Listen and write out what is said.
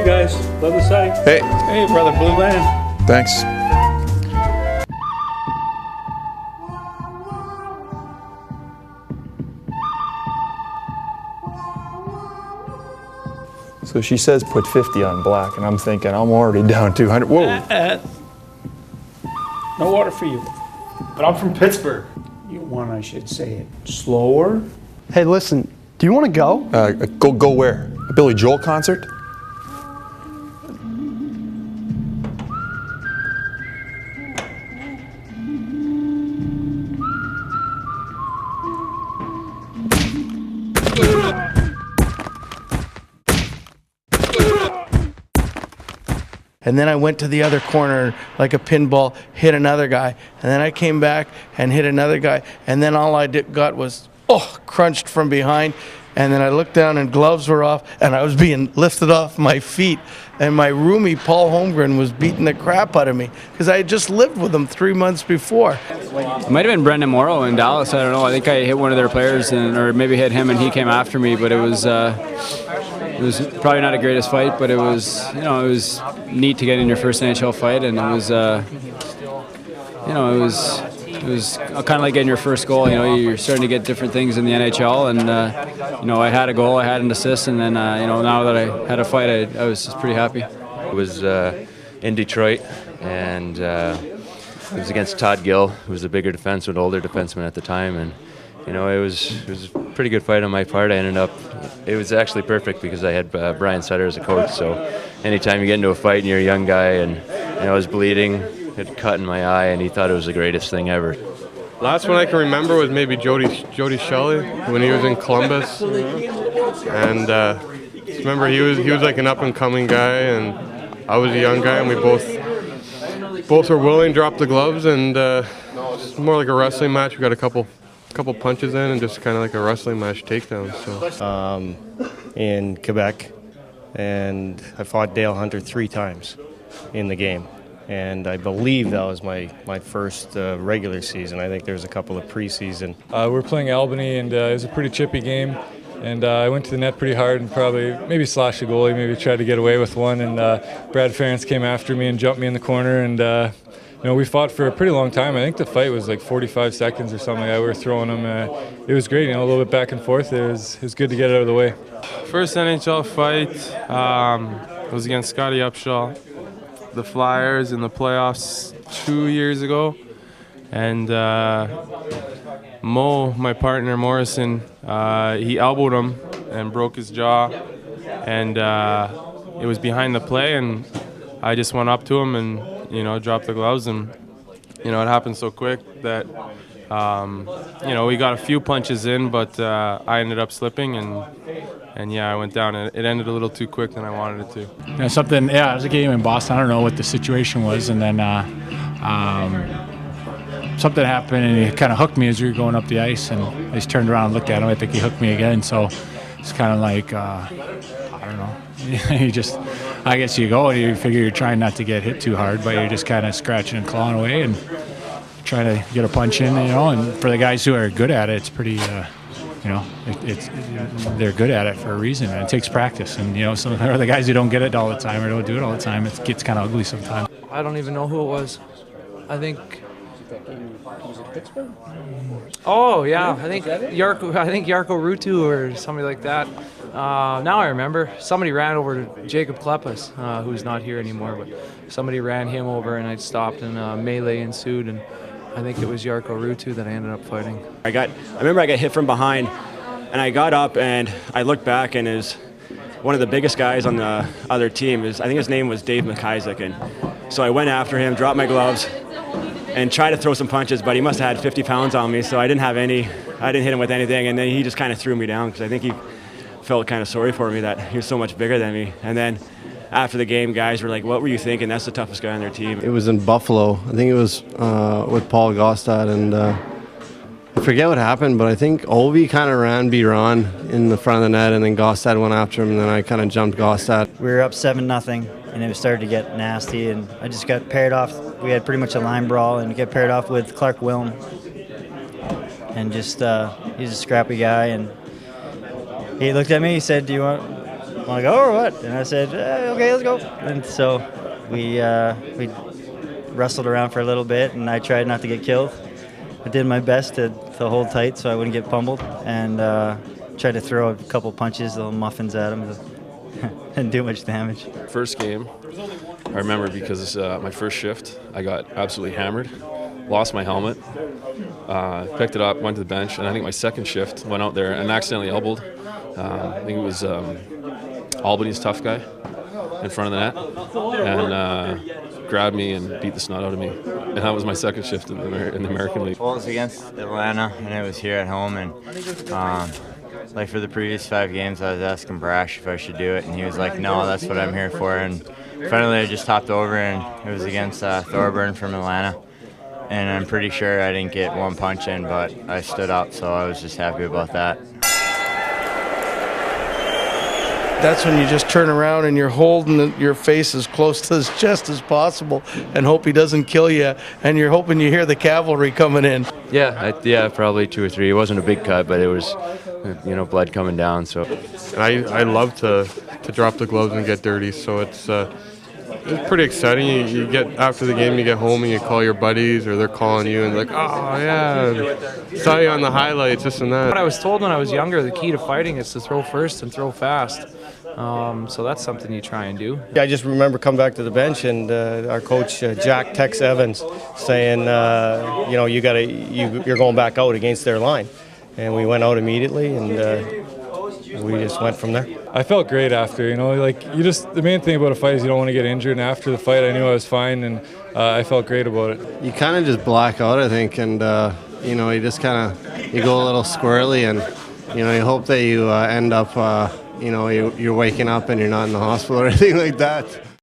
guys. Love the site. Hey. Hey, brother, Blue Land. Thanks. So she says put 50 on black, and I'm thinking I'm already down 200. Whoa. No water for you. But I'm from Pittsburgh. You want I should say it slower? Hey, listen, do you want to go? Go where? A Billy Joel concert? And then I went to the other corner like a pinball, hit another guy. And then I came back and hit another guy. And then all I got was, crunched from behind. And then I looked down and gloves were off and I was being lifted off my feet. And my roomie, Paul Holmgren, was beating the crap out of me because I had just lived with him 3 months before. It might have been Brendan Morrow in Dallas. I don't know. I think I hit one of their players or maybe hit him and he came after me. But it was probably not the greatest fight, but it was, it was neat to get in your first NHL fight, and it was, it was kind of like getting your first goal. You're starting to get different things in the NHL, and I had a goal, I had an assist, and then now that I had a fight, I was just pretty happy. It was in Detroit, and it was against Todd Gill, who was a bigger defenseman, older defenseman at the time, and it was a pretty good fight on my part. It was actually perfect because I had Brian Sutter as a coach, so anytime you get into a fight and you're a young guy, and I was bleeding, had a cut in my eye, and he thought it was the greatest thing ever. Last one I can remember was maybe Jody Shelley when he was in Columbus, and remember he was like an up and coming guy, and I was a young guy, and we both were willing to drop the gloves, and it's more like a wrestling match. We got a couple punches in and just kind of like a wrestling match takedown. So In Quebec, and I fought Dale Hunter 3 times in the game. And I believe that was my first regular season. I think there was a couple of preseason. We're playing Albany, and it was a pretty chippy game. And I went to the net pretty hard and probably maybe slashed the goalie, maybe tried to get away with one. And Brad Ferentz came after me and jumped me in the corner. And we fought for a pretty long time. I think the fight was like 45 seconds or something like that. We were throwing them. It was great, a little bit back and forth. It was good to get it out of the way. first NHL fight was against Scotty Upshaw, the Flyers in the playoffs 2 years ago. And Mo, my partner Morrison, he elbowed him and broke his jaw. And it was behind the play, and I just went up to him and dropped the gloves, and it happened so quick that we got a few punches in, but I ended up slipping, and I went down. And it ended a little too quick than I wanted it to. It was a game in Boston. I don't know what the situation was, and then something happened, and he kind of hooked me as we were going up the ice, and I just turned around and looked at him. I think he hooked me again, so it's kind of like I don't know. I guess you go and you figure you're trying not to get hit too hard, but you're just kind of scratching and clawing away and trying to get a punch in, and for the guys who are good at it, it's pretty, they're good at it for a reason, and it takes practice, and some of the guys who don't get it all the time or don't do it all the time, it gets kind of ugly sometimes. I don't even know who it was. I think. Was it Pittsburgh? Oh yeah, I think Jarkko Ruutu or somebody like that. Now I remember. Somebody ran over to Jacob Kleppas, who's not here anymore, but somebody ran him over, and I stopped, and melee ensued, and I think it was Jarkko Ruutu that I ended up fighting. I remember I got hit from behind, and I got up and I looked back, and it was one of the biggest guys on the other team. I think his name was Dave McIsaac, and so I went after him, dropped my gloves, and tried to throw some punches, but he must have had 50 pounds on me, so I didn't hit him with anything, and then he just kind of threw me down because I think he felt kind of sorry for me that he was so much bigger than me. And then after the game, guys were like, "What were you thinking? That's the toughest guy on their team." It was in Buffalo. I think it was with Paul Gaustad, and I forget what happened, but I think Ovi kind of ran Biron in the front of the net, and then Gaustad went after him, and then I kind of jumped Gaustad. We were up 7-0, and it started to get nasty, and I just got paired off. We had pretty much a line brawl, and get paired off with Clark Wilm, and just he's a scrappy guy, and he looked at me. He said, "Do you want Want to go or what? And I said, okay, let's go. And so we wrestled around for a little bit, and I tried not to get killed. I did my best to hold tight so I wouldn't get pummeled, and tried to throw a couple punches, little muffins at him. Didn't do much damage. First game, I remember because my first shift, I got absolutely hammered, lost my helmet, picked it up, went to the bench, and I think my second shift went out there and accidentally elbowed. I think it was Albany's tough guy in front of the net, and grabbed me and beat the snot out of me. And that was my second shift in the American League. Well, it was against Atlanta, and it was here at home, and like for the previous 5 games, I was asking Brash if I should do it, and he was like, no, that's what I'm here for. And finally, I just hopped over, and it was against Thorburn from Atlanta. And I'm pretty sure I didn't get one punch in, but I stood up, so I was just happy about that. That's when you just turn around and you're holding your face as close to his chest as possible and hope he doesn't kill you, and you're hoping you hear the cavalry coming in. Yeah, probably 2 or 3. It wasn't a big cut, but it was, blood coming down. So, and I love to drop the gloves and get dirty. So it's pretty exciting. You get after the game, you get home and you call your buddies, or they're calling you and like, oh yeah, saw you on the highlights, this and that. What I was told when I was younger, the key to fighting is to throw first and throw fast. So that's something you try and do. I just remember coming back to the bench, and our coach Jack texts Evans saying, you're going back out against their line, and we went out immediately, and we just went from there. I felt great after. The main thing about a fight is you don't want to get injured. And after the fight, I knew I was fine, and I felt great about it. You kind of just black out, I think, and you just kind of go a little squirrely, and you hope that you end up. You're waking up and you're not in the hospital or anything like that.